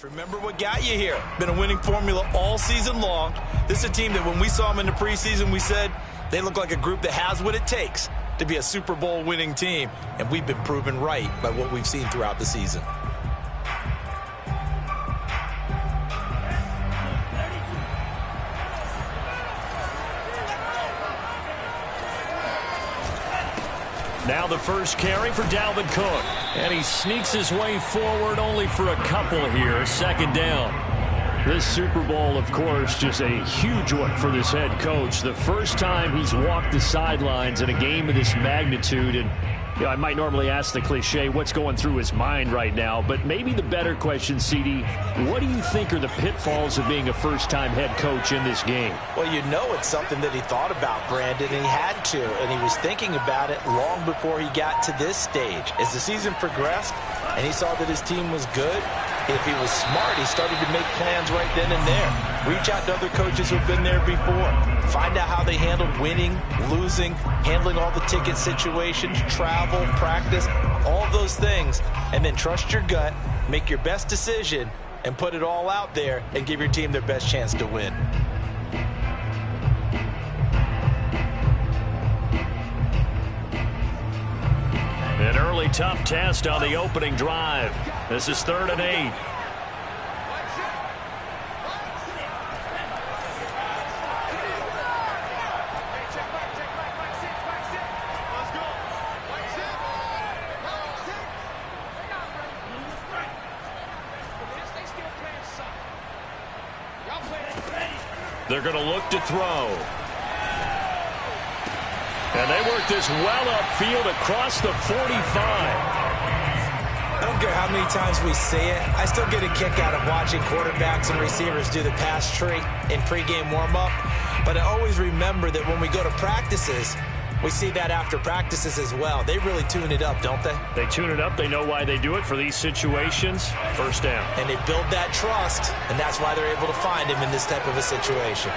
Remember what got you here. Been a winning formula all season long. This is a team that when we saw them in the preseason, we said they look like a group that has what it takes to be a Super Bowl winning team. And we've been proven right by what we've seen throughout the season. Now the first carry for Dalvin Cook. And he sneaks his way forward only for a couple here. Second down. This Super Bowl, of course, just a huge one for this head coach. The first time he's walked the sidelines in a game of this magnitude. And you know, I might normally ask the cliche, what's going through his mind right now? But maybe the better question, CD, what do you think are the pitfalls of being a first-time head coach in this game? Well, you know it's something that he thought about, Brandon, and he had to. And he was thinking about it long before he got to this stage. As the season progressed and he saw that his team was good, if he was smart, he started to make plans right then and there. Reach out to other coaches who've been there before. Find out how they handled winning, losing, handling all the ticket situations, travel, practice, all of those things. And then trust your gut, make your best decision, and put it all out there and give your team their best chance to win. An early tough test on the opening drive. This is 3rd and 8. They're going to look to throw. And they work this well upfield across the 45. I don't care how many times we say it, I still get a kick out of watching quarterbacks and receivers do the pass tree in pregame warm-up. But I always remember that when we go to practices, we see that after practices as well. They really tune it up, don't they? They tune it up. They know why they do it for these situations. First down. And they build that trust, and that's why they're able to find him in this type of a situation.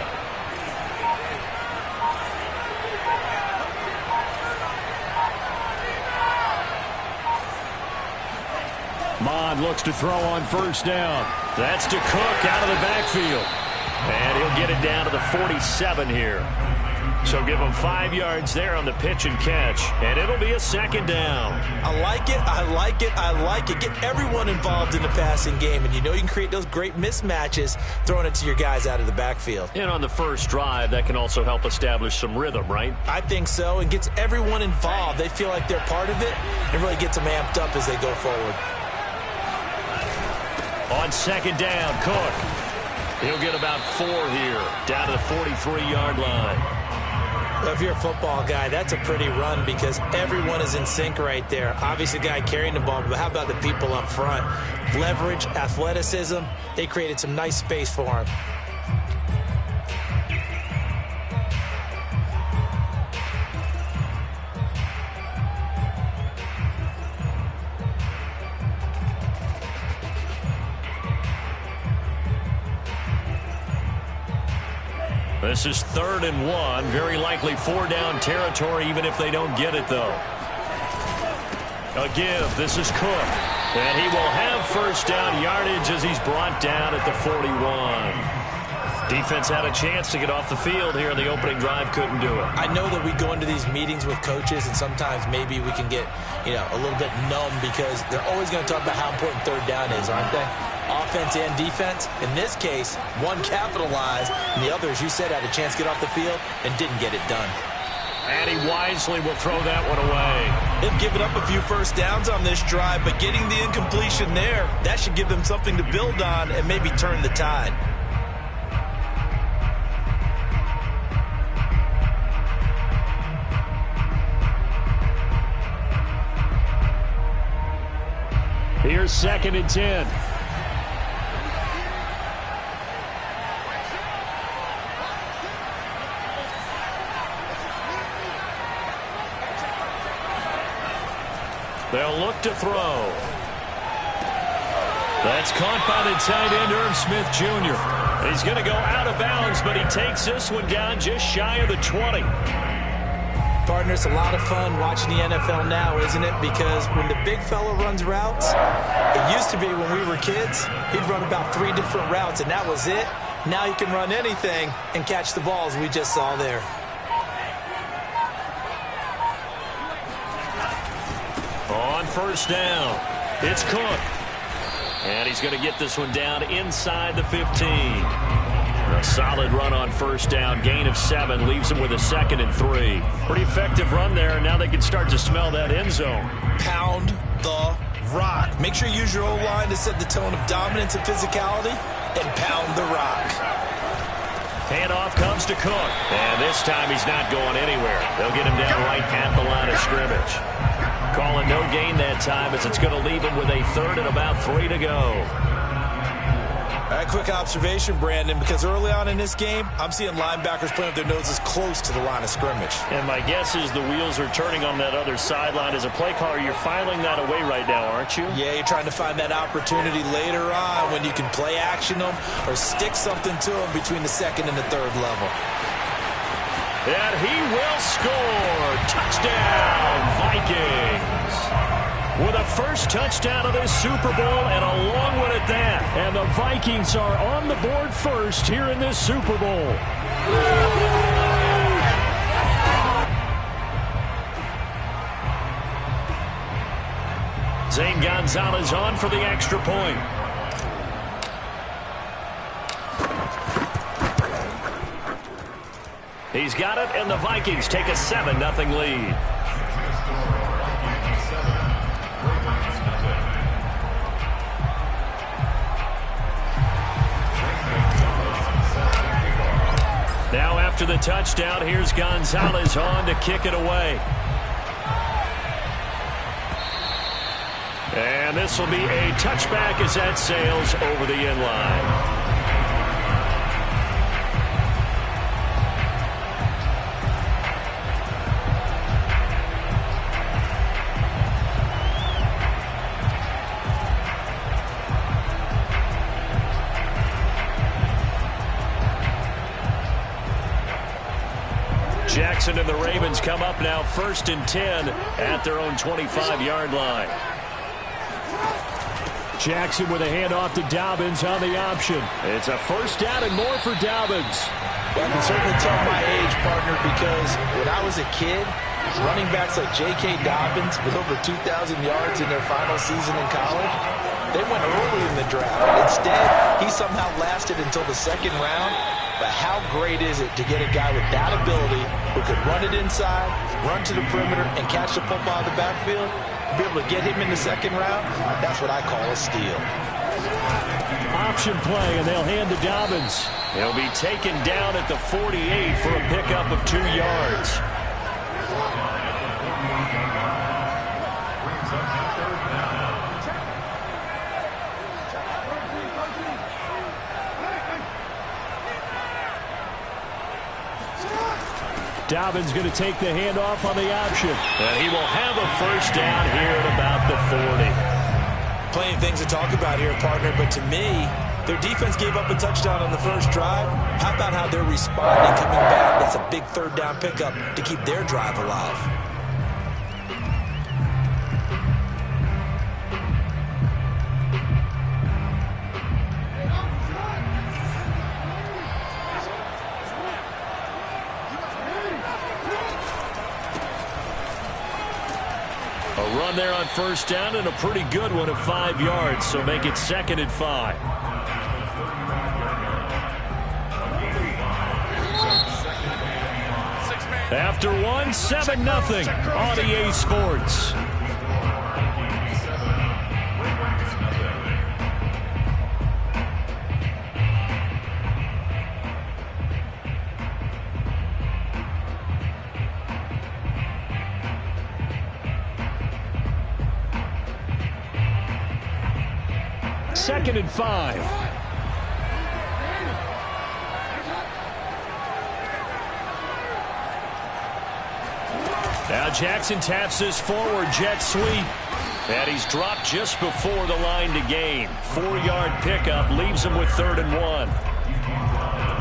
Mond looks to throw on first down. That's to Cook out of the backfield. And he'll get it down to the 47 here. So give him 5 yards there on the pitch and catch. And it'll be a second down. I like it, I like it, I like it. Get everyone involved in the passing game. And you know you can create those great mismatches throwing it to your guys out of the backfield. And on the first drive, that can also help establish some rhythm, right? I think so. And gets everyone involved. They feel like they're part of it. And really gets them amped up as they go forward. On second down, Cook. He'll get about 4 here, down to the 43-yard line. Well, if you're a football guy, that's a pretty run because everyone is in sync right there. Obviously, the guy carrying the ball, but how about the people up front? Leverage, athleticism, they created some nice space for him. This is 3rd and 1. Very likely 4-down territory, even if they don't get it, though. A give. This is Cook. And he will have first down yardage as he's brought down at the 41. Defense had a chance to get off the field here in the opening drive. Couldn't do it. I know that we go into these meetings with coaches, and sometimes maybe we can get, a little bit numb because they're always going to talk about how important 3rd down is, aren't they? Offense and defense. In this case, one capitalized, and the other, as you said, had a chance to get off the field and didn't get it done. And he wisely will throw that one away. They've given up a few first downs on this drive, but getting the incompletion there, that should give them something to build on and maybe turn the tide. Here's 2nd and 10. They'll look to throw. That's caught by the tight end, Irv Smith Jr. He's going to go out of bounds, but he takes this one down just shy of the 20. Partner, it's a lot of fun watching the NFL now, isn't it? Because when the big fella runs routes, it used to be when we were kids, he'd run about 3 different routes, and that was it. Now he can run anything and catch the balls we just saw there. On first down, it's Cook. And he's going to get this one down inside the 15. A solid run on first down. Gain of 7 leaves him with a 2nd and 3. Pretty effective run there. Now they can start to smell that end zone. Pound the rock. Make sure you use your O-line to set the tone of dominance and physicality, and pound the rock. Handoff comes to Cook. And this time he's not going anywhere. They'll get him down right at the line of scrimmage. Calling no gain that time as it's going to leave him with a 3rd and about 3 to go. All right, quick observation, Brandon, because early on in this game, I'm seeing linebackers playing with their noses close to the line of scrimmage. And my guess is the wheels are turning on that other sideline. As a play caller, you're filing that away right now, aren't you? Yeah, you're trying to find that opportunity later on when you can play action them or stick something to them between the 2nd and the 3rd level. And he will score. Touchdown, Vikings. With a first touchdown of this Super Bowl and a long one at that. And the Vikings are on the board first here in this Super Bowl. Zane Gonzalez on for the extra point. He's got it, and the Vikings take a 7-0 lead. Now after the touchdown, here's Gonzalez on to kick it away. And this will be a touchback as that sails over the end line. Jackson and the Ravens come up now 1st and 10 at their own 25-yard line. Jackson with a handoff to Dobbins on the option. It's a first down and more for Dobbins. Well, I can certainly tell my age, partner, because when I was a kid, running backs like J.K. Dobbins with over 2,000 yards in their final season in college, they went early in the draft. Instead, he somehow lasted until the 2nd round. But how great is it to get a guy with that ability who could run it inside, run to the perimeter, and catch the football in the backfield? To be able to get him in the 2nd round, that's what I call a steal. Option play, and they'll hand to Dobbins. He'll be taken down at the 48 for a pickup of 2 yards. Dobbins going to take the handoff on the option. And he will have a first down here at about the 40. Plenty of things to talk about here, partner, but to me, their defense gave up a touchdown on the first drive. How about how they're responding, coming back? That's a big 3rd down pickup to keep their drive alive. A run there on first down and a pretty good one of 5 yards, so make it 2nd and 5. After one, 7-0 on EA Sports. Second and 5. Now Jackson taps this forward jet sweep. And he's dropped just before the line to gain. 4-yard pickup leaves him with 3rd and 1.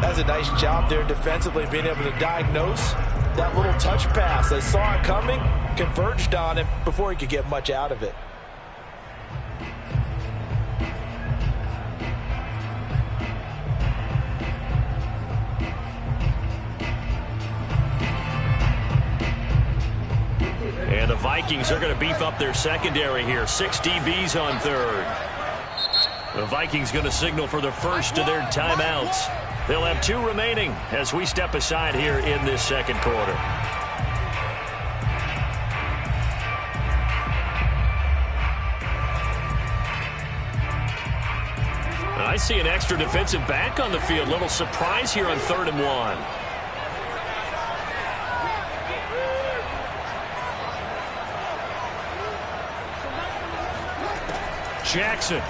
That's a nice job there defensively, being able to diagnose that little touch pass. They saw it coming, converged on him before he could get much out of it. And the Vikings are going to beef up their secondary here. 6 DBs on third. The Vikings going to signal for the first of their timeouts. They'll have 2 remaining as we step aside here in this second quarter. I see an extra defensive back on the field. Little surprise here on 3rd and 1. Jackson.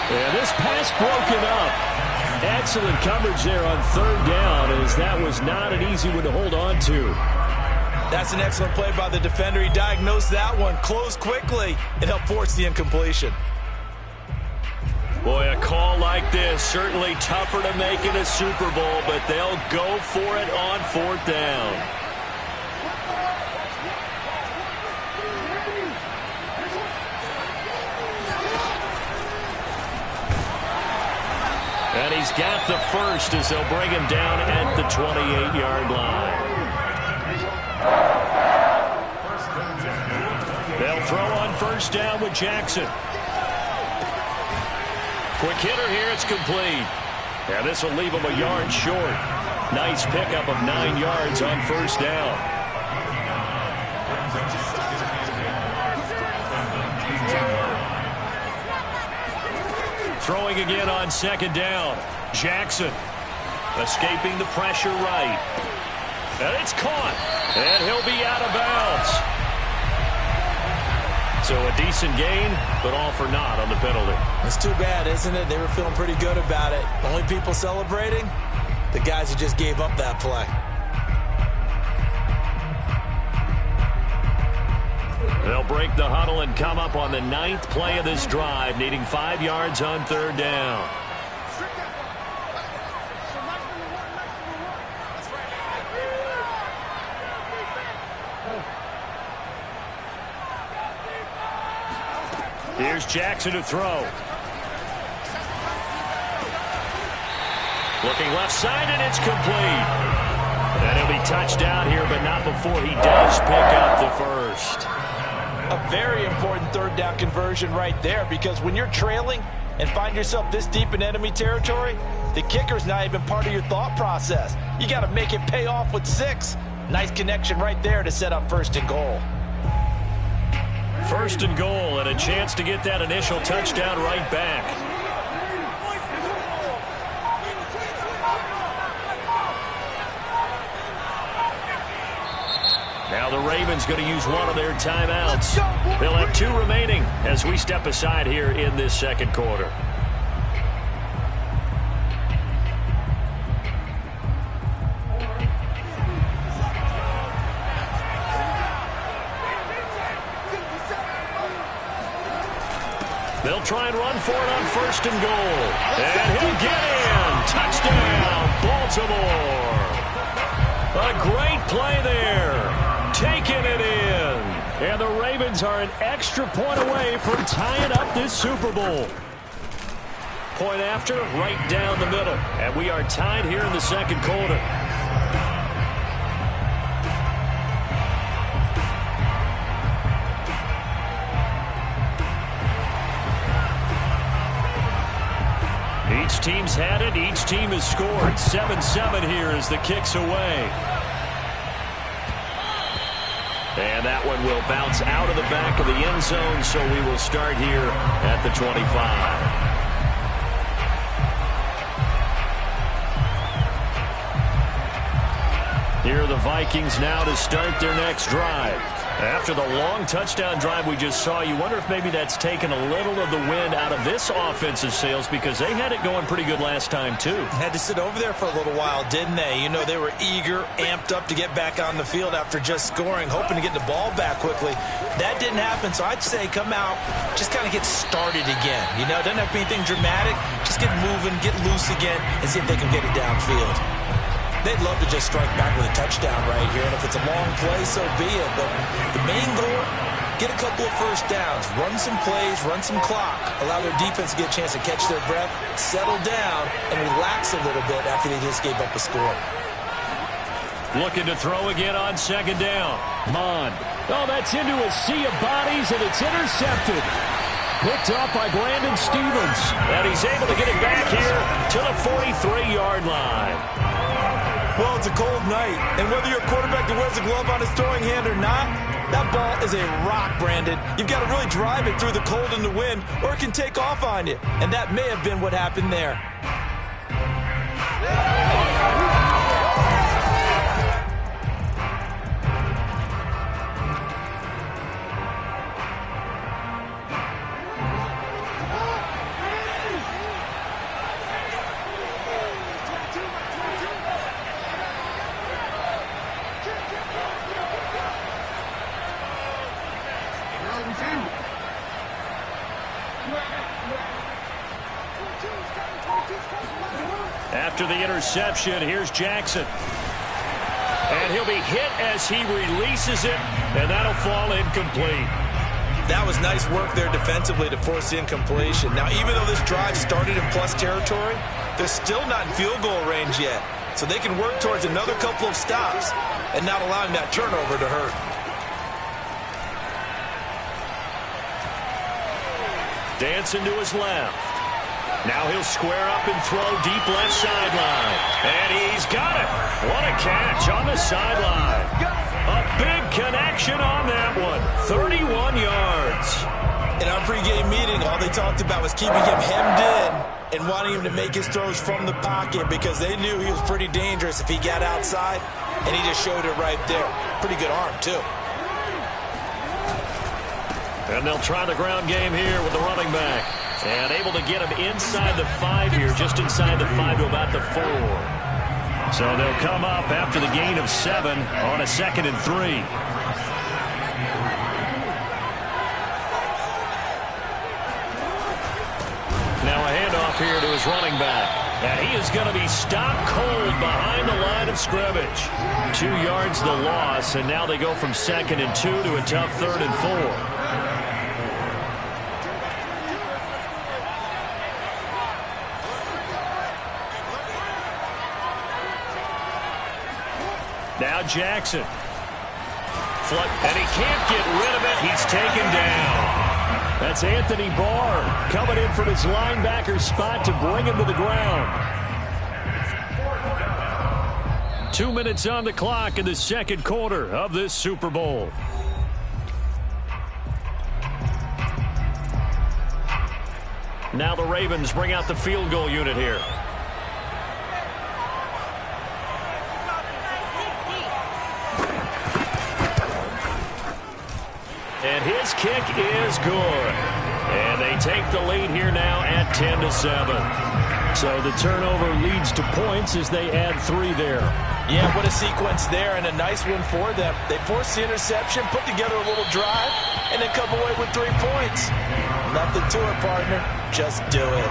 And this pass broken up. Excellent coverage there on 3rd down, as that was not an easy one to hold on to. That's an excellent play by the defender. He diagnosed that one, closed quickly, and helped force the incompletion. Boy, a call like this, certainly tougher to make in a Super Bowl, but they'll go for it on 4th down. And he's got the first as they'll bring him down at the 28-yard line. They'll throw on 1st down with Jackson. Quick hitter here, it's complete. And this will leave him a yard short. Nice pickup of 9 yards on 1st down. Throwing again on 2nd down. Jackson escaping the pressure right. And it's caught. And he'll be out of bounds. So a decent gain, but all for naught on the penalty. It's too bad, isn't it? They were feeling pretty good about it. The only people celebrating, the guys who just gave up that play. They'll break the huddle and come up on the 9th play of this drive, needing 5 yards on 3rd down. Here's Jackson to throw. Looking left side, and it's complete. And he'll be touched down here, but not before he does pick up the first. A very important 3rd down conversion right there, because when you're trailing and find yourself this deep in enemy territory, the kicker's not even part of your thought process. You got to make it pay off with 6. Nice connection right there to set up 1st and goal. 1st and goal, and a chance to get that initial touchdown right back. Now the Ravens going to use one of their timeouts. They'll have 2 remaining as we step aside here in this second quarter. They'll try and run for it on 1st and goal. And he'll get in. Touchdown, Baltimore. A great play there. Taking it in. And the Ravens are an extra point away from tying up this Super Bowl. Point after, right down the middle. And we are tied here in the second quarter. Each team's had it. Each team has scored. 7-7 here as the kick's away. And that one will bounce out of the back of the end zone, so we will start here at the 25. Here are the Vikings now to start their next drive. After the long touchdown drive we just saw, you wonder if maybe that's taken a little of the wind out of this offensive sails, because they had it going pretty good last time too. Had to sit over there for a little while, didn't they? You know, they were eager, amped up to get back on the field after just scoring, hoping to get the ball back quickly. That didn't happen, so I'd say come out, just kind of get started again. You know, it doesn't have to be anything dramatic. Just get moving, get loose again, and see if they can get it downfield. They'd love to just strike back with a touchdown right here, and if it's a long play, so be it. But the main goal, get a couple of first downs, run some plays, run some clock, allow their defense to get a chance to catch their breath, settle down, and relax a little bit after they just gave up a score. Looking to throw again on second down. Mond. Oh, that's into a sea of bodies, and it's intercepted. Picked off by Brandon Stevens. And he's able to get it back here to the 43-yard line. Well, it's a cold night, and whether you're a quarterback that wears a glove on his throwing hand or not, that ball is a rock, Brandon. You've got to really drive it through the cold and the wind, or it can take off on you. And that may have been what happened there. After the interception, here's Jackson. And he'll be hit as he releases it, and that'll fall incomplete. That was nice work there defensively to force the incompletion. Now, even though this drive started in plus territory, they're still not in field goal range yet. So they can work towards another couple of stops and not allowing that turnover to hurt. Dancing to his left. Now he'll square up and throw deep left sideline. And he's got it. What a catch on the sideline. A big connection on that one. 31 yards. In our pregame meeting, all they talked about was keeping him hemmed in and wanting him to make his throws from the pocket because they knew he was pretty dangerous if he got outside, and he just showed it right there. Pretty good arm, too. And they'll try the ground game here with the running back. And able to get him inside the 5 here, just inside the 5 to about the 4. So they'll come up after the gain of 7 on a 2nd and 3. Now a handoff here to his running back. And he is going to be stopped cold behind the line of scrimmage. 2 yards the loss, and now they go from 2nd and 2 to a tough 3rd and 4. Now Jackson. And he can't get rid of it. He's taken down. That's Anthony Barr coming in from his linebacker spot to bring him to the ground. 2 minutes on the clock in the second quarter of this Super Bowl. Now the Ravens bring out the field goal unit here. And his kick is good. And they take the lead here now at 10-7. So the turnover leads to points as they add 3 there. Yeah, what a sequence there, and a nice one for them. They forced the interception, put together a little drive, and then come away with 3 points. Nothing to it, partner. Just do it.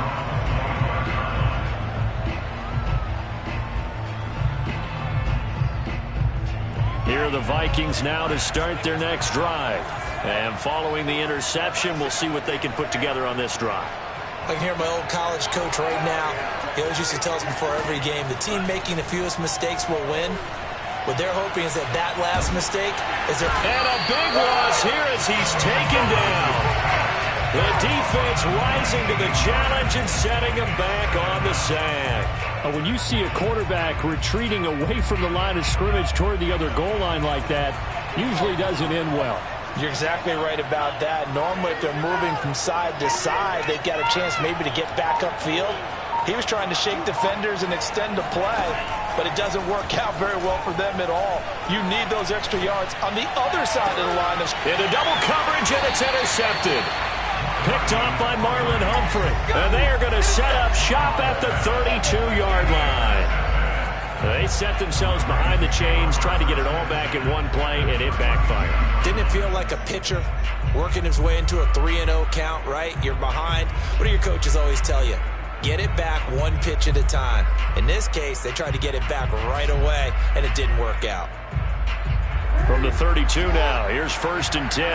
Here are the Vikings now to start their next drive. And following the interception, we'll see what they can put together on this drive. I can hear my old college coach right now. He always used to tell us before every game, the team making the fewest mistakes will win. What they're hoping is that that last mistake is their... And a big loss here as he's taken down. The defense rising to the challenge and setting him back on the sack. When you see a quarterback retreating away from the line of scrimmage toward the other goal line like that, usually doesn't end well. You're exactly right about that. Normally, if they're moving from side to side, they've got a chance maybe to get back upfield. He was trying to shake defenders and extend the play, but it doesn't work out very well for them at all. You need those extra yards on the other side of the line. Into double coverage, and it's intercepted. Picked off by Marlon Humphrey. And they are going to set up shop at the 32-yard line. They set themselves behind the chains, tried to get it all back in one play, and it backfired. Didn't it feel like a pitcher working his way into a 3-0 count, right? You're behind. What do your coaches always tell you? get it back one pitch at a time. In this case, they tried to get it back right away, and it didn't work out. From the 32 now, here's 1st and 10.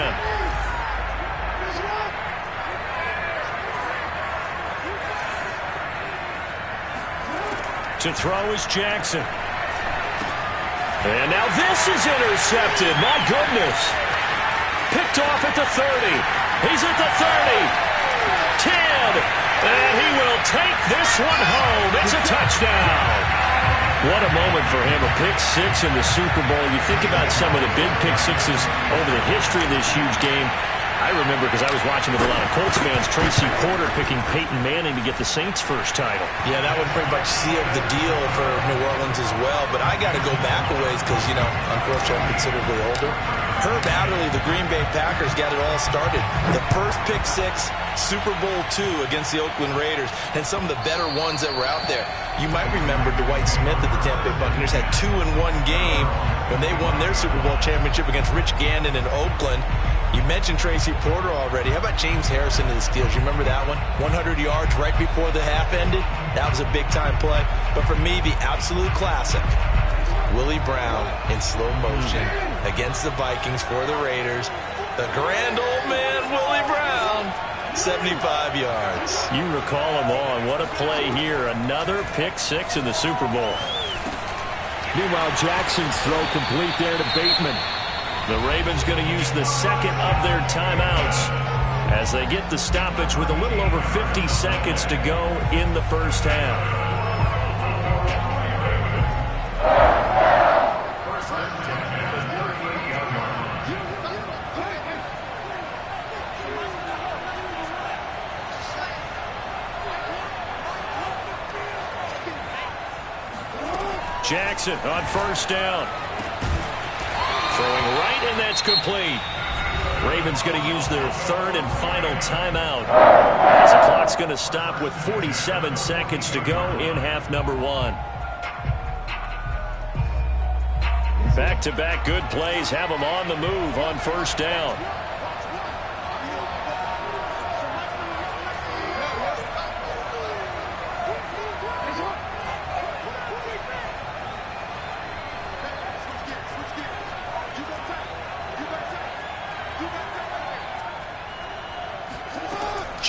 To throw is Jackson. And now this is intercepted. My goodness. Picked off at the 30. He's at the 30. 10. And he will take this one home. It's a touchdown. What a moment for him. A pick six in the Super Bowl. You think about some of the big pick sixes over the history of this huge game. I remember, because I was watching with a lot of Colts fans, Tracy Porter picking Peyton Manning to get the Saints' first title. Yeah, that would pretty much seal the deal for New Orleans as well. But I got to go back a ways because, you know, unfortunately I'm considerably older. Herb Adderley, the Green Bay Packers, got it all started. The first pick six, Super Bowl II against the Oakland Raiders, and some of the better ones that were out there. You might remember Dwight Smith of the Tampa Bay Buccaneers had 2 in one game when they won their Super Bowl championship against Rich Gannon in Oakland. You mentioned Tracy Porter already. How about James Harrison to the Steelers? You remember that one? 100 yards right before the half ended? That was a big-time play. But for me, the absolute classic, Willie Brown in slow motion against the Vikings for the Raiders. The grand old man, Willie Brown, 75 yards. You recall them all, and what a play here. Another pick six in the Super Bowl. Meanwhile, Jackson's throw complete there to Bateman. The Ravens going to use the second of their timeouts as they get the stoppage with a little over 50 seconds to go in the first half. Jackson on first down. Throwing right, and that's complete. Ravens going to use their third and final timeout as the clock's going to stop with 47 seconds to go in half number one. Back-to-back good plays have them on the move on first down.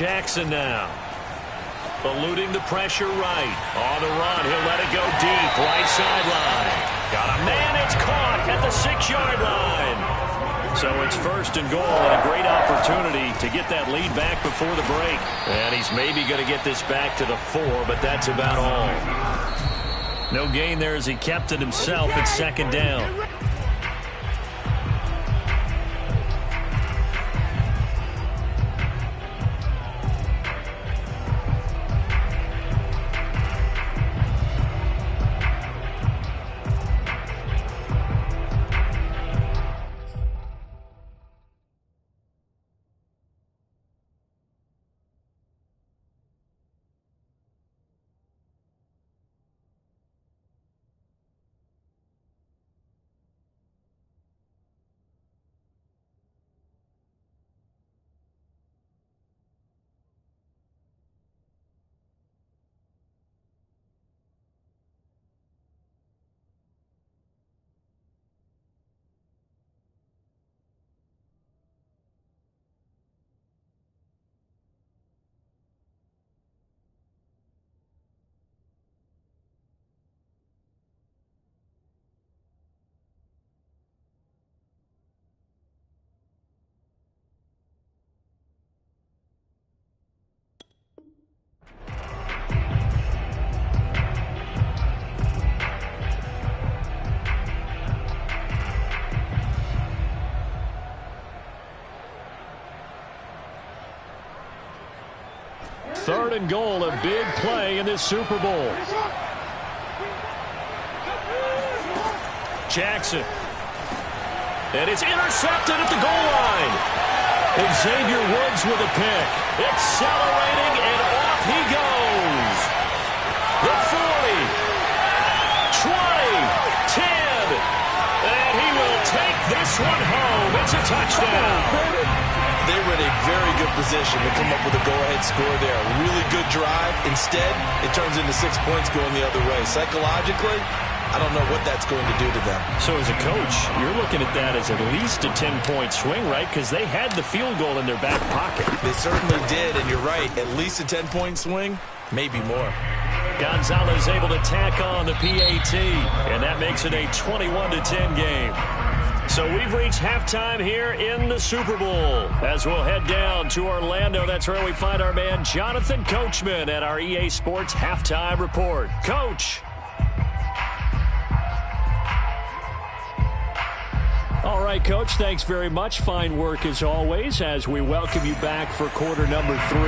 Jackson now. Eluding the pressure right. On the run. He'll let it go deep. Right sideline. Got a man. It's caught at the 6-yard line. So it's 1st and goal and a great opportunity to get that lead back before the break. And he's maybe going to get this back to the 4, but that's about all. No gain there as he kept it himself at 2nd down. Third and goal, a big play in this Super Bowl. Jackson. And it's intercepted at the goal line. Xavier Woods with a pick. Accelerating, and off he goes. The 40, 20, 10. And he will take this one home. It's a touchdown. They were in a very good position to come up with a go-ahead score there. A really good drive. Instead, it turns into 6 points going the other way. Psychologically, I don't know what that's going to do to them. So as a coach, you're looking at that as at least a 10-point swing, right? Because they had the field goal in their back pocket. They certainly did, and you're right. At least a 10-point swing, maybe more. Gonzalez able to tack on the PAT, and that makes it a 21-10 game. So we've reached halftime here in the Super Bowl. As we'll head down to Orlando, that's where we find our man Jonathan Coachman at our EA Sports Halftime Report. Coach. All right, Coach, thanks very much. Fine work as always as we welcome you back for quarter number 3.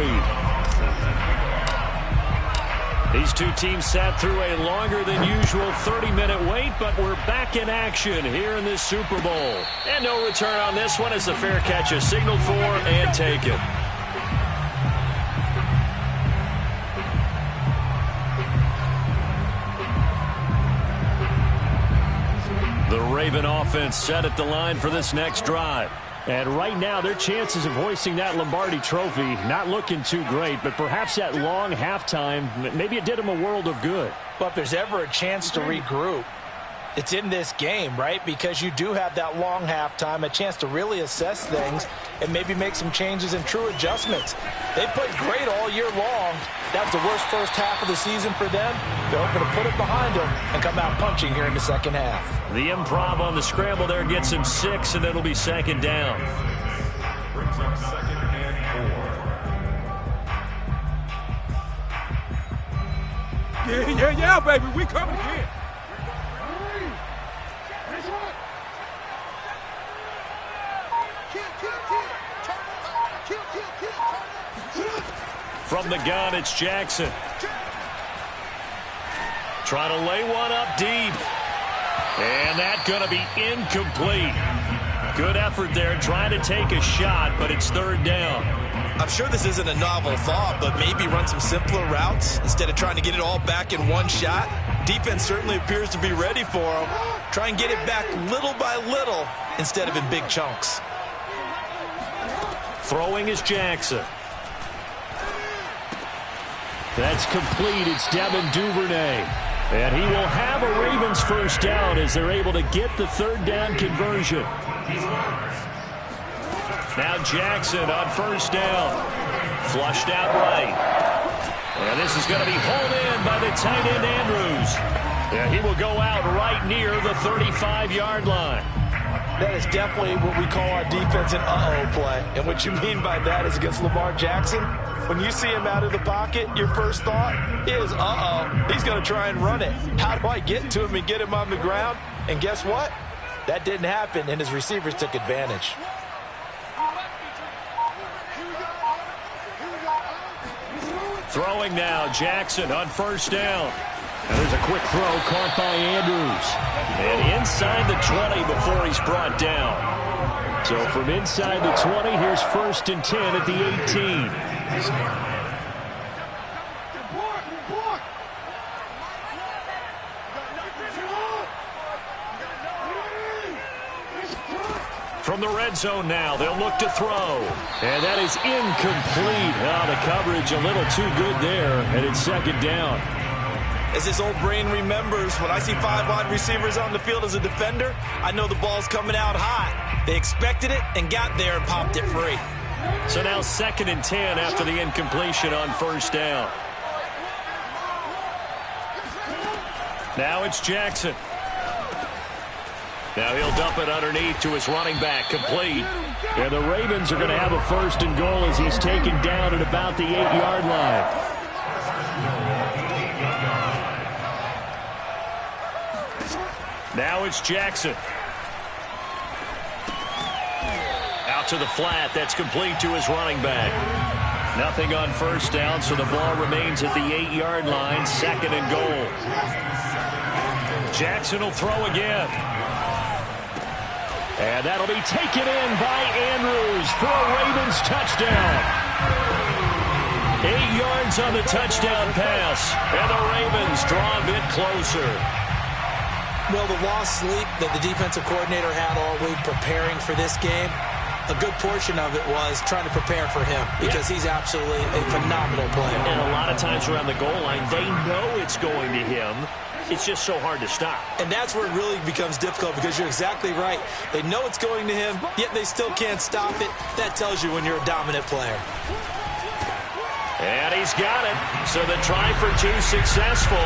These two teams sat through a longer than usual 30-minute wait, but we're back in action here in this Super Bowl. And no return on this one as the fair catch is signaled for and taken. The Raven offense set at the line for this next drive. And right now, their chances of hoisting that Lombardi trophy not looking too great, but perhaps that long halftime, maybe it did them a world of good. But if there's ever a chance to regroup, it's in this game, right? Because you do have that long halftime, a chance to really assess things and maybe make some changes and true adjustments. They played great all year long. That was the worst first half of the season for them. They're hoping to put it behind them and come out punching here in the second half. The improv on the scramble there gets him 6, and it'll be second down. Brings up 2nd and 4. Yeah, baby. We coming again. From the gun, it's Jackson. Trying to lay one up deep. And that's going to be incomplete. Good effort there, trying to take a shot, but it's third down. I'm sure this isn't a novel thought, but maybe run some simpler routes instead of trying to get it all back in one shot. Defense certainly appears to be ready for them. Try and get it back little by little instead of in big chunks. Throwing is Jackson. That's complete. It's Devin Duvernay. And he will have a Ravens first down as they're able to get the third down conversion. Now Jackson on first down. Flushed out right. And this is going to be hauled in by the tight end Andrews. And he will go out right near the 35-yard line. That is definitely what we call our defense an uh-oh play. And what you mean by that is against Lamar Jackson, when you see him out of the pocket, your first thought is, uh-oh, he's going to try and run it. How do I get to him and get him on the ground? And guess what? That didn't happen, and his receivers took advantage. Throwing now, Jackson on first down. And there's a quick throw caught by Andrews. And inside the 20 before he's brought down. So from inside the 20, here's 1st and 10 at the 18. From the red zone now, they'll look to throw. And that is incomplete. The coverage a little too good there, and it's second down. As his old brain remembers, when I see 5 wide receivers on the field as a defender, I know the ball's coming out hot. They expected it and got there and popped it free. So now 2nd and 10 after the incompletion on first down. Now it's Jackson. Now he'll dump it underneath to his running back, complete. And the Ravens are going to have a 1st and goal as he's taken down at about the 8-yard line. Now it's Jackson. Out to the flat. That's complete to his running back. Nothing on first down, so the ball remains at the 8-yard line. 2nd and goal. Jackson will throw again. And that'll be taken in by Andrews for a Ravens touchdown. 8 yards on the touchdown pass. And the Ravens draw a bit closer. Well, the lost sleep that the defensive coordinator had all week preparing for this game, a good portion of it was trying to prepare for him because he's absolutely a phenomenal player. And a lot of times around the goal line, they know it's going to him. It's just so hard to stop. And that's where it really becomes difficult because you're exactly right. They know it's going to him, yet they still can't stop it. That tells you when you're a dominant player. And he's got it. So the try for two successful.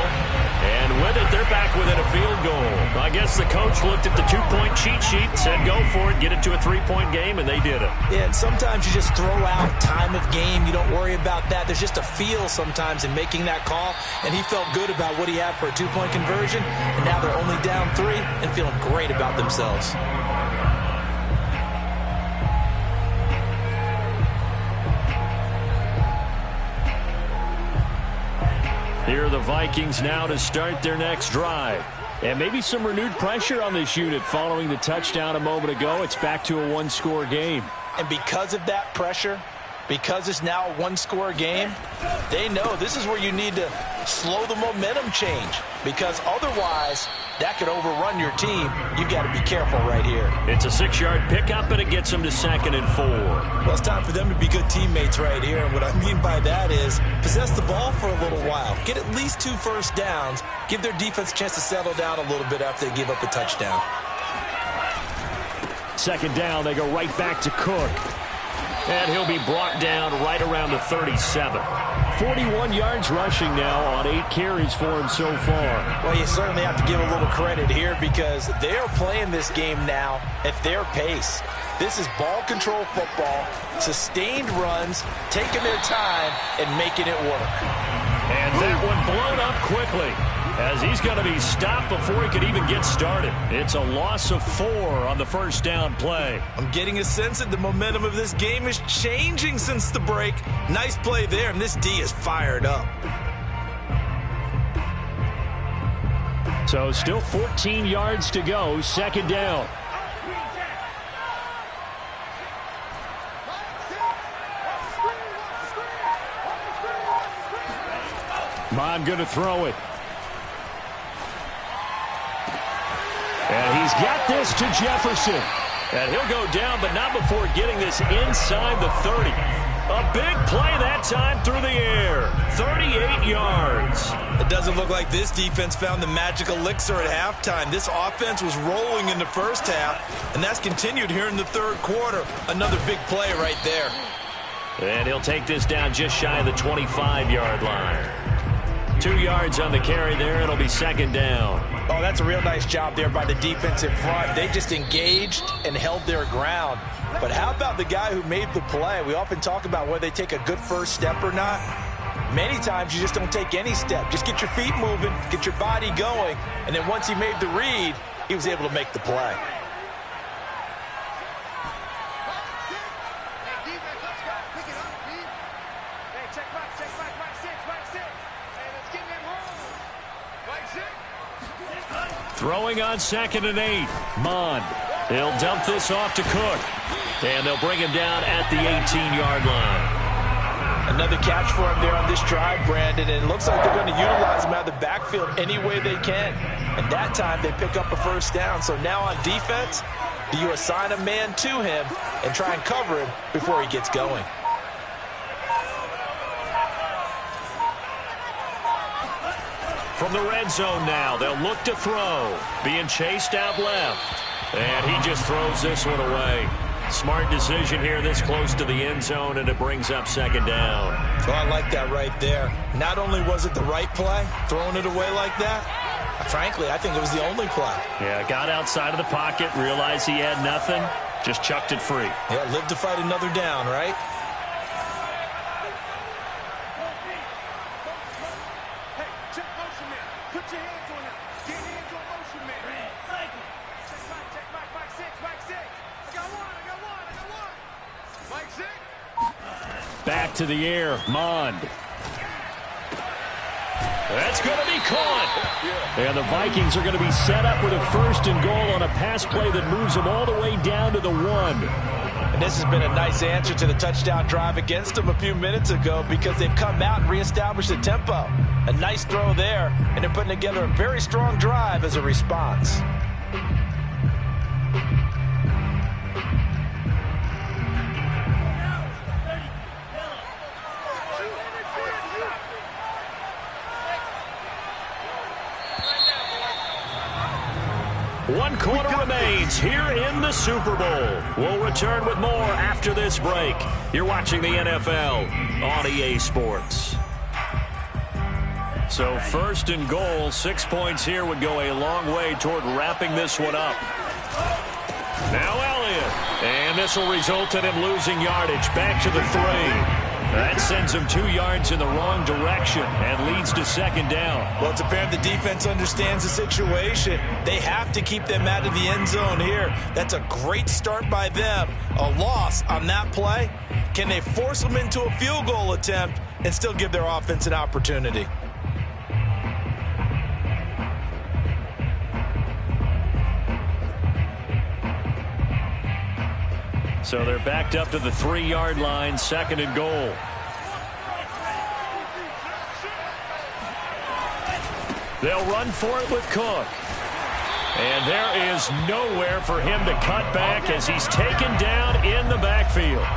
And with it, they're back within a field goal. I guess the coach looked at the two-point cheat sheet, said go for it, get it to a three-point game, and they did it. Yeah, and sometimes you just throw out time of game. You don't worry about that. There's just a feel sometimes in making that call, and he felt good about what he had for a two-point conversion, and now they're only down 3 and feeling great about themselves. Here are the Vikings now to start their next drive. And maybe some renewed pressure on this unit following the touchdown a moment ago. It's back to a one-score game. And because of that pressure, because it's now a one-score game, they know this is where you need to slow the momentum change because otherwise that could overrun your team. You've got to be careful right here. It's a 6-yard pickup, and it gets them to 2nd and 4. Well, it's time for them to be good teammates right here. And what I mean by that is possess the ball for a little while. Get at least 2 first downs. Give their defense a chance to settle down a little bit after they give up a touchdown. 2nd down, they go right back to Cook. And he'll be brought down right around the 37. 41 yards rushing now on 8 carries for him so far. Well, you certainly have to give a little credit here because they are playing this game now at their pace. This is ball control football, sustained runs, taking their time, and making it work. And that one blown up quickly as he's going to be stopped before he could even get started. It's a loss of 4 on the first down play. I'm getting a sense that the momentum of this game is changing since the break. Nice play there, and this D is fired up. So still 14 yards to go, 2nd down. Mon going to throw it. And he's got this to Jefferson. And he'll go down, but not before getting this inside the 30. A big play that time through the air. 38 yards. It doesn't look like this defense found the magic elixir at halftime. This offense was rolling in the first half, and that's continued here in the third quarter. Another big play right there. And he'll take this down just shy of the 25-yard line. 2 yards on the carry there. It'll be 2nd down. Oh, that's a real nice job there by the defense in front. They just engaged and held their ground. But how about the guy who made the play? We often talk about whether they take a good first step or not. Many times you just don't take any step. Just get your feet moving, get your body going, and then once he made the read, he was able to make the play. Throwing on 2nd and 8. Mon. He'll dump this off to Cook. And they'll bring him down at the 18-yard line. Another catch for him there on this drive, Brandon. And it looks like they're going to utilize him out of the backfield any way they can. And that time they pick up a first down. So now on defense, do you assign a man to him and try and cover him before he gets going? From the red zone now, they'll look to throw. Being chased out left. And he just throws this one away. Smart decision here this close to the end zone, and it brings up 2nd down. So I like that right there. Not only was it the right play, throwing it away like that, frankly, I think it was the only play. Yeah, got outside of the pocket, realized he had nothing, just chucked it free. Yeah, live to fight another down, right? Back to the air, Mond. That's going to be caught. And the Vikings are going to be set up with a 1st and goal on a pass play that moves them all the way down to the 1. And this has been a nice answer to the touchdown drive against them a few minutes ago because they've come out and reestablished the tempo. A nice throw there, and they're putting together a very strong drive as a response. 1 quarter remains here in the Super Bowl. We'll return with more after this break. You're watching the NFL on EA Sports. So 1st and goal, 6 points here would go a long way toward wrapping this one up. Now Elliott. And this will result in him losing yardage. Back to the 3. That sends him 2 yards in the wrong direction and leads to 2nd down. Well, it's apparent the defense understands the situation. They have to keep them out of the end zone here. That's a great start by them. A loss on that play. Can they force them into a field goal attempt and still give their offense an opportunity? So they're backed up to the 3-yard line, 2nd and goal. They'll run for it with Cook. And there is nowhere for him to cut back as he's taken down in the backfield.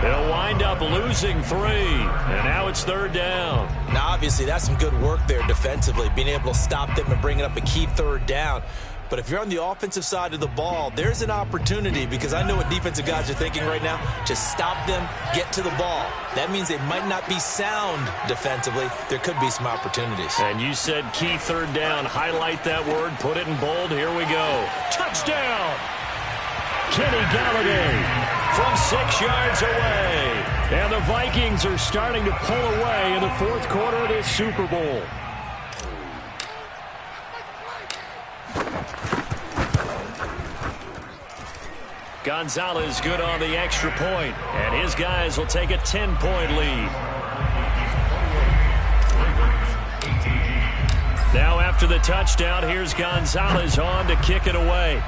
They'll wind up losing 3, and now it's 3rd down. Now, obviously, that's some good work there defensively, being able to stop them and bringing up a key 3rd down. But if you're on the offensive side of the ball, there's an opportunity, because I know what defensive guys are thinking right now. Just stop them, get to the ball. That means they might not be sound defensively. There could be some opportunities. And you said key 3rd down. Highlight that word. Put it in bold. Here we go. Touchdown! Kenny Galladay from 6 yards away. And the Vikings are starting to pull away in the 4th quarter of this Super Bowl. Gonzalez good on the extra point, and his guys will take a 10-point lead. Now after the touchdown, here's Gonzalez on to kick it away.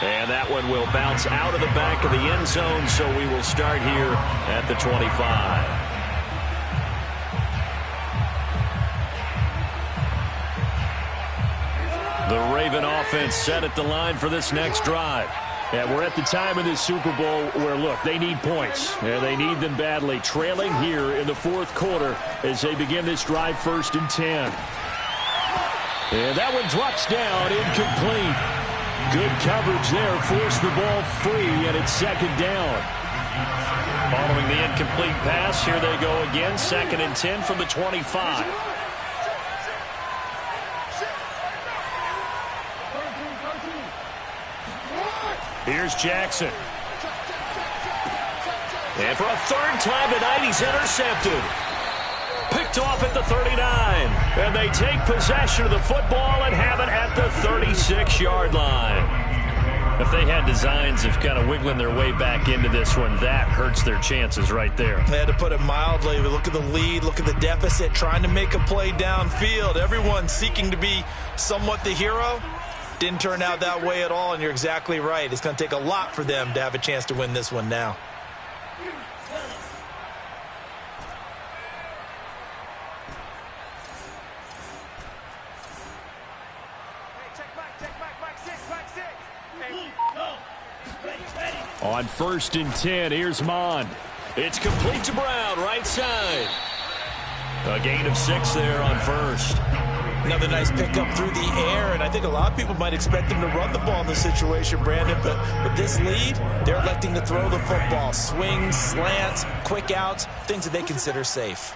And that one will bounce out of the back of the end zone, so we will start here at the 25. The Raven offense set at the line for this next drive. Yeah, we're at the time in this Super Bowl where, look, they need points. And they need them badly. Trailing here in the 4th quarter as they begin this drive, 1st and 10. And that one drops down, incomplete. Good coverage there, forced the ball free, and it's 2nd down. Following the incomplete pass, here they go again, 2nd and 10 from the 25. Here's Jackson. And for a 3rd time tonight, he's intercepted. Picked off at the 39. And they take possession of the football and have it at the 36-yard line. If they had designs of kind of wiggling their way back into this one, that hurts their chances right there. They had to put it mildly. We look at the lead, look at the deficit, trying to make a play downfield. Everyone seeking to be somewhat the hero. Didn't turn out that way at all, and you're exactly right. It's going to take a lot for them to have a chance to win this one now. On 1st and 10, here's Mond. It's complete to Brown, right side. A gain of 6 there on 1st. Another nice pickup through the air, and I think a lot of people might expect them to run the ball in this situation, Brandon, but with this lead, they're electing to throw the football. Swings, slants, quick outs, things that they consider safe.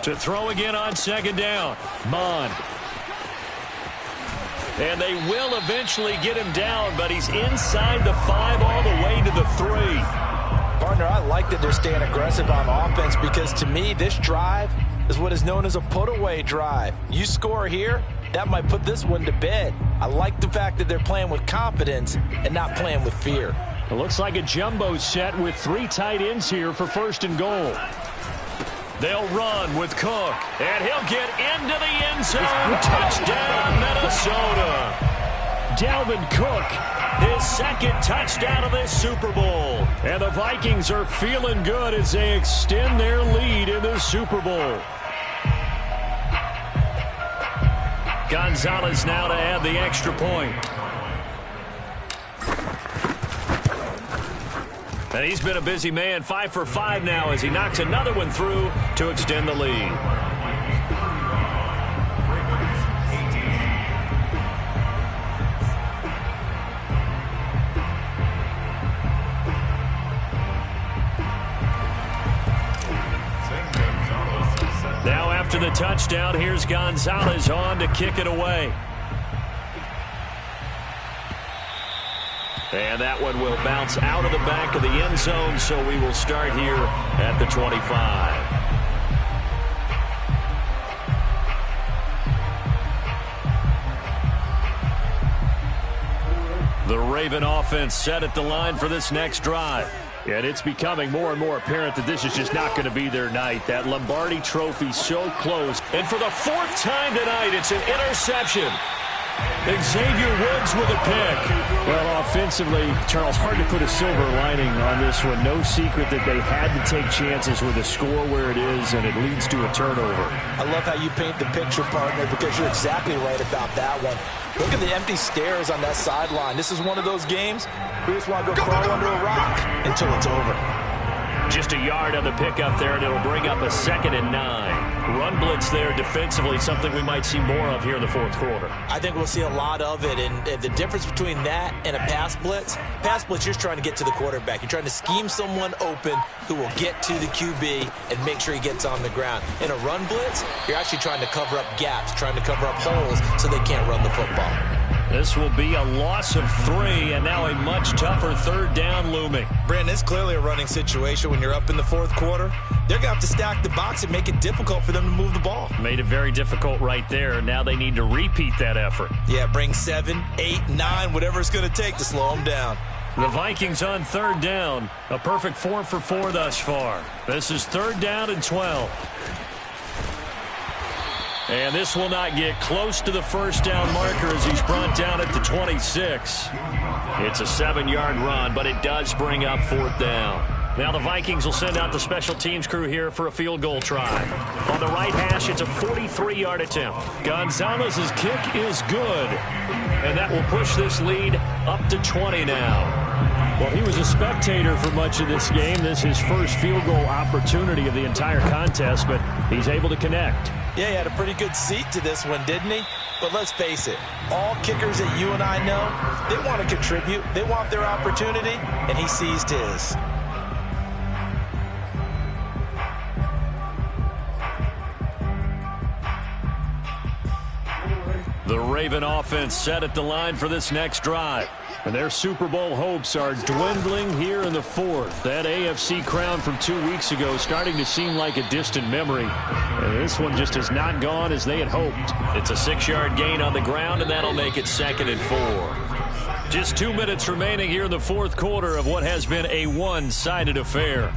To throw again on 2nd down. Mond. And they will eventually get him down, but he's inside the 5 all the way to the 3. Partner, I like that they're staying aggressive on offense, because to me, this drive is what is known as a put-away drive. You score here, that might put this one to bed. I like the fact that they're playing with confidence and not playing with fear. It looks like a jumbo set with 3 tight ends here for 1st and goal. They'll run with Cook, and he'll get into the end zone. Touchdown, Minnesota. Dalvin Cook, his 2nd touchdown of this Super Bowl. And the Vikings are feeling good as they extend their lead in this Super Bowl. Gonzalez now to add the extra point. And he's been a busy man, 5 for 5 now as he knocks another one through to extend the lead. Now after the touchdown, here's Gonzalez on to kick it away. And that one will bounce out of the back of the end zone, so we will start here at the 25. The Raven offense set at the line for this next drive. And it's becoming more and more apparent that this is just not going to be their night. That Lombardi Trophy so close. And for the 4th time tonight, it's an interception. Xavier Woods with a pick. Well, offensively, Charles, hard to put a silver lining on this one. No secret that they had to take chances with a score where it is, and it leads to a turnover. I love how you paint the picture, partner, because you're exactly right about that one. Look at the empty stares on that sideline. This is one of those games we just want to go crawl under a rock until it's over. Just a yard on the pickup there, and it'll bring up a 2nd and 9. Run blitz there defensively, something we might see more of here in the 4th quarter. I think we'll see a lot of it, and the difference between that and a pass blitz, you're just trying to get to the quarterback. You're trying to scheme someone open who will get to the QB and make sure he gets on the ground. In a run blitz, you're actually trying to cover up gaps, trying to cover up holes so they can't run the football. This will be a loss of 3, and now a much tougher 3rd down looming. Brandon, it's clearly a running situation when you're up in the 4th quarter. They're going to have to stack the box and make it difficult for them to move the ball. Made it very difficult right there. Now they need to repeat that effort. Yeah, bring 7, 8, 9, whatever it's going to take to slow them down. The Vikings on 3rd down. A perfect 4 for 4 thus far. This is 3rd down and 12. And this will not get close to the 1st down marker as he's brought down at the 26. It's a 7-yard run, but it does bring up 4th down. Now the Vikings will send out the special teams crew here for a field goal try. On the right hash, it's a 43-yard attempt. Gonzalez's kick is good, and that will push this lead up to 20 now. Well, he was a spectator for much of this game. This is his first field goal opportunity of the entire contest, but he's able to connect. Yeah, he had a pretty good seat to this one, didn't he? But let's face it, all kickers that you and I know, they want to contribute. They want their opportunity, and he seized his. The Raven offense set at the line for this next drive. And their Super Bowl hopes are dwindling here in the 4th. That AFC crown from 2 weeks ago starting to seem like a distant memory. And this one just has not gone as they had hoped. It's a 6-yard gain on the ground, and that'll make it 2nd and 4. Just 2 minutes remaining here in the 4th quarter of what has been a one-sided affair.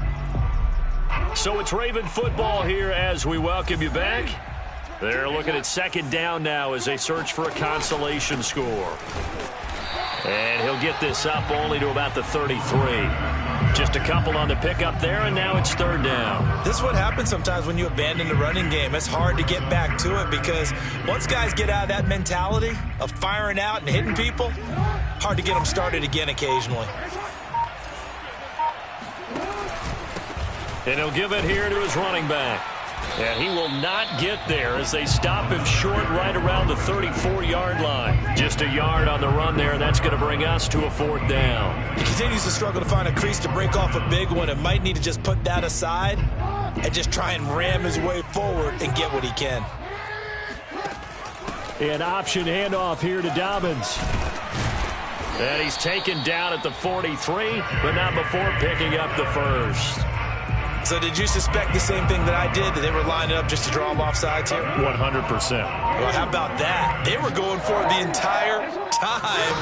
So it's Raven football here as we welcome you back. They're looking at 2nd down now as they search for a consolation score. And he'll get this up only to about the 33. Just a couple on the pickup there, and now it's 3rd down. This is what happens sometimes when you abandon the running game. It's hard to get back to it because once guys get out of that mentality of firing out and hitting people, hard to get them started again occasionally. And he'll give it here to his running back. And he will not get there as they stop him short right around the 34-yard line. Just a yard on the run there. That's going to bring us to a 4th down. He continues to struggle to find a crease to break off a big one and might need to just put that aside and just try and ram his way forward and get what he can. An option handoff here to Dobbins. And he's taken down at the 43, but not before picking up the 1st. So did you suspect the same thing that I did, that they were lining up just to draw him off sides here? 100%. Well, how about that? They were going for it the entire time.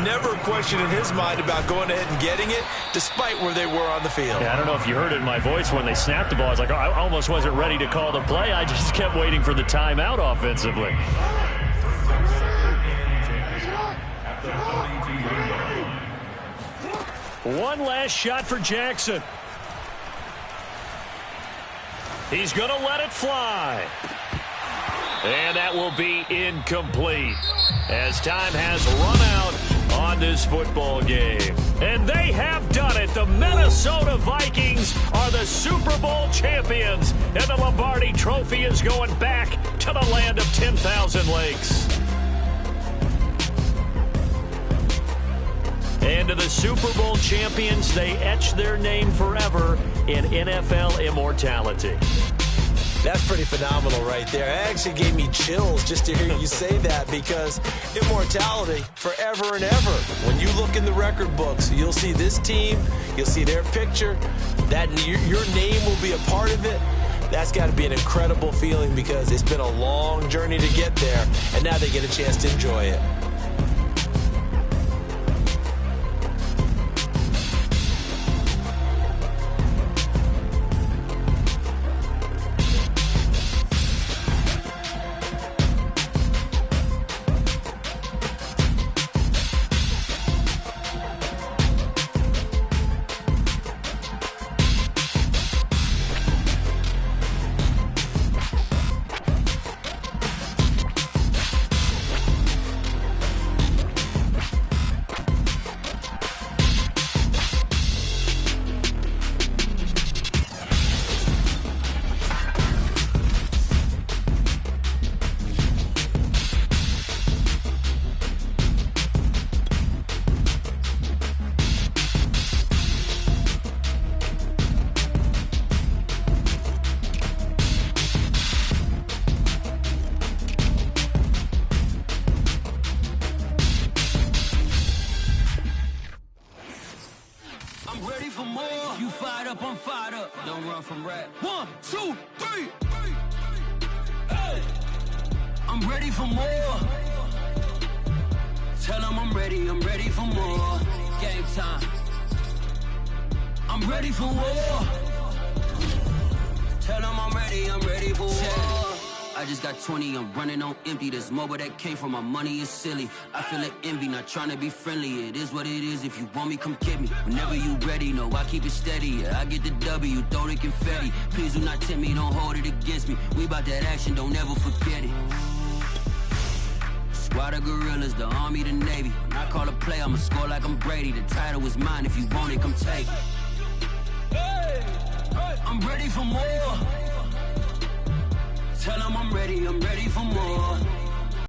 Never a question in his mind about going ahead and getting it, despite where they were on the field. Yeah, I don't know if you heard it in my voice when they snapped the ball. I was like, oh, I almost wasn't ready to call the play. I just kept waiting for the timeout offensively. One last shot for Jackson. He's going to let it fly. And that will be incomplete as time has run out on this football game. And they have done it. The Minnesota Vikings are the Super Bowl champions. And the Lombardi Trophy is going back to the land of 10,000 lakes. And to the Super Bowl champions, they etch their name forever in NFL immortality. That's pretty phenomenal right there. It actually gave me chills just to hear you say that, because immortality forever and ever. When you look in the record books, you'll see this team, you'll see their picture, that your name will be a part of it. That's got to be an incredible feeling, because it's been a long journey to get there, and now they get a chance to enjoy it. This mobile that came from my money is silly. I feel like envy, not trying to be friendly. It is what it is. If you want me, come get me. Whenever you ready, no, I keep it steady. Yeah, I get the W, throw the confetti. Please do not tempt me, don't hold it against me. We about that action, don't ever forget it. Squad of gorillas, the army, the navy. When I call a play, I'ma score like I'm Brady. The title is mine, if you want it, come take it. I'm ready for more. Tell them I'm ready for more.